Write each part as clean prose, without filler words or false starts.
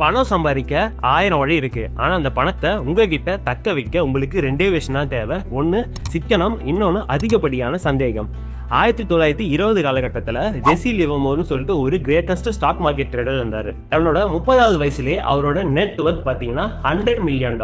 பணம் சம்பாதிக்க 1000 வழி இருக்கு. ஆனா அந்த பணத்தை உங்ககிட்ட தக்க வைக்க உங்களுக்கு 2 விஷயம் தான் தேவை. ஒன்னு சிக்கனம், இன்னொன்னு அதிகப்படியான சந்தேகம். 1920 காலகட்டத்தில் ஜெசி லிவர்மோர்னு சொல்லிட்டு ஒரு கிரேட்டஸ்ட் ஸ்டாக் மார்க்கெட் ட்ரேடர் இருந்தார். அவனோட 30வது வயசுலேயே அவரோட நெட் ஒர்த் பார்த்தீங்கன்னா $100 மில்லியன்.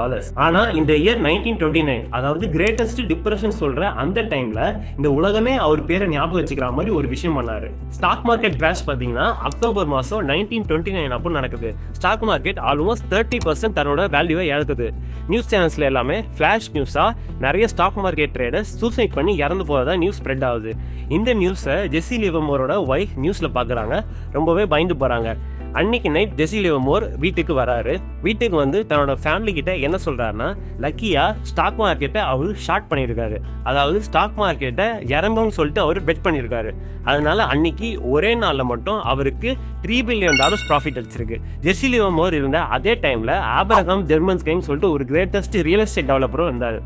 ஆனால் இந்த இயர் 1929, அதாவது கிரேட்டஸ்ட் டிப்ரெஷன் சொல்ற அந்த டைம்ல இந்த உலகமே அவர் பேரை ஞாபகம் வச்சுக்கிற மாதிரி ஒரு விஷயம் பண்ணாரு. ஸ்டாக் மார்க்கெட் கிராஷ் பார்த்தீங்கன்னா அக்டோபர் மாதம் 1929 அப்போ நடக்குது. ஸ்டாக் மார்க்கெட் ஆல்மோஸ்ட் 30% தன்னோட வேல்யூவை இழக்குது. நியூஸ் சேனல்ஸ்ல எல்லாமே ஃபிளாஷ் நியூஸா நிறைய ஸ்டாக் மார்க்கெட் ட்ரேடர்ஸ் சூசைட் பண்ணி இறந்து போறதா நியூஸ் ஸ்ப்ரெட் ஆகுது. இந்த நியூஸை ஜெசி லிவர்மோரோட ஒய்ஃப் நியூஸ்ல பாக்குறாங்க. ரொம்பவே பயந்து போறாங்க. அன்னைக்கு நைட் ஜெசி லிவர்மோர் வீட்டுக்கு வராரு. வீட்டுக்கு வந்து தன்னோட ஃபேமிலி கிட்ட என்ன சொல்றாருன்னா, லக்கியா ஸ்டாக் மார்க்கெட்டை அவர் ஷார்ட் பண்ணியிருக்காரு. அதாவது ஸ்டாக் மார்க்கெட்டை இறங்கும்னு சொல்லிட்டு அவர் பெட் பண்ணியிருக்காரு. அதனால அன்னைக்கு ஒரே நாளில் மட்டும் அவருக்கு $3 பில்லியன் ப்ராஃபிட் அடிச்சிருக்கு. ஜெசி லிவர்மோர் இருந்த அதே டைம்ல ஆபிரகாம் ஜெர்மன்ஸ்கைன்னு சொல்லிட்டு ஒரு கிரேட்டஸ்ட் ரியல் எஸ்டேட் டெவலப்பரும் இருந்தார்.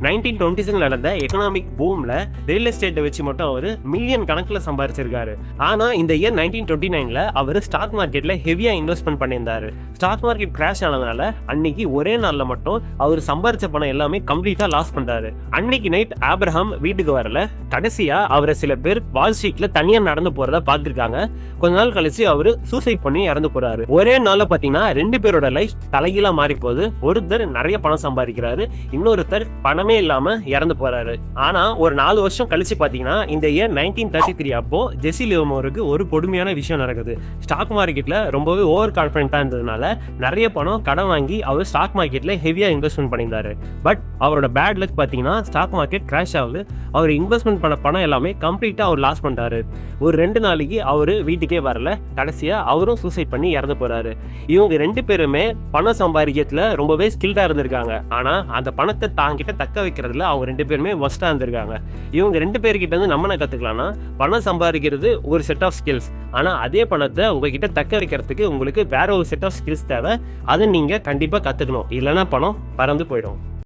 1920s நடந்த எக்கனாமிக் பூம்ல ரியல் எஸ்டேட்டை வச்சு மட்டும் அவர் மில்லியன் கணக்கில் சம்பாதிச்சிருக்காரு. ஆனா இந்த இயர் 1929 அவர் ஸ்டாக் மார்க்கெட்ல ஹெவியா இன்வெஸ்ட்மெண்ட் பண்ணியிருந்தாரு. ஸ்டாக் மார்க்கெட் கிராஷ் ஆனதுனால அன்னைக்கு ஒரே நாள்ல மட்டும் அவர் சம்பாதிச்ச பணம் எல்லாமே கம்ப்ளீட்டா லாஸ் பண்றாரு. அன்னைக்கு நைட் ஆபிரகாம் வீட்டுக்கு வரல. கடைசியா அவரை சில பேர் வால் ஸ்ட்ரீட்ல தனியா நடந்து போறத பார்த்திருக்காங்க. கொஞ்ச நாள் கழிச்சு அவரு சூசைட் பண்ணி இறந்து போறாரு. ஒரே நாள்ல பாத்தீங்கன்னா 2 பேரோட லைஃப் தலைகீழா மாறி போகுது. ஒருத்தர் நிறைய பணம் சம்பாதிக்கிறாரு, இன்னொருத்தர் பணமே இல்லாம இறந்து போறாரு. ஆனா ஒரு 4 வருஷம் கழிச்சு பாத்தீங்கன்னா இந்த இயர் 1933 அப்போ ஜெசி லிவர்மோருக்கு ஒரு கொடுமையான விஷயம் நடக்குது. ஸ்டாக் மார்க்கெட்ல ரொம்பவே ஓவர் கான்ஃபிடென்ட்டா இருந்ததுனால நிறைய பணம் கடன் வாங்கி அவர் ஸ்டாக் மார்க்கெட்ல ஹெவியா இன்வெஸ்ட்மெண்ட் பண்ணியிருந்தாரு. பட் அவரோட பேட் லக் பாத்தீங்கன்னா ஸ்டாக் மார்க்கெட் கிராஷ் ஆகுது. அவர் இன்வெஸ்ட்மெண்ட் பண்ண பணம் எல்லாமே கம்ப்ளீட்டா அவர் லாஸ் பண்றாரு. ஒரு 2 நாளைக்கு அவரு வீட்டுக்கே வரல. கடைசியா அவரும் சூசைட் பண்ணி இறந்து போறாரு. இவங்க 2 பேருமே பணம் சம்பாதிக்கிறதுல ரொம்பவே ஸ்கில்டா இருந்திருக்காங்க. ஆனா அந்த பணத்தை தாங்கிட்ட தக்க வைக்கிறதுல அவங்க 2 பேருமே வஸ்டா இருந்திருக்காங்க. இவங்க 2 பேர்கிட்ட இருந்து நம்ம என்ன கத்துக்கலாம்னா, பணம் சம்பாதிக்கிறது ஒரு செட் ஆஃப் ஸ்கில்ஸ். ஆனா அதே பணத்தை உங்ககிட்ட தக்க வைக்கிறதுக்கு உங்களுக்கு வேற ஒரு செட் ஆஃப் ஸ்கில்ஸ் தேவை. அதை நீங்க கண்டிப்பா கத்துக்கணும். இல்லைன்னா பணம் பறந்து போயிடும்.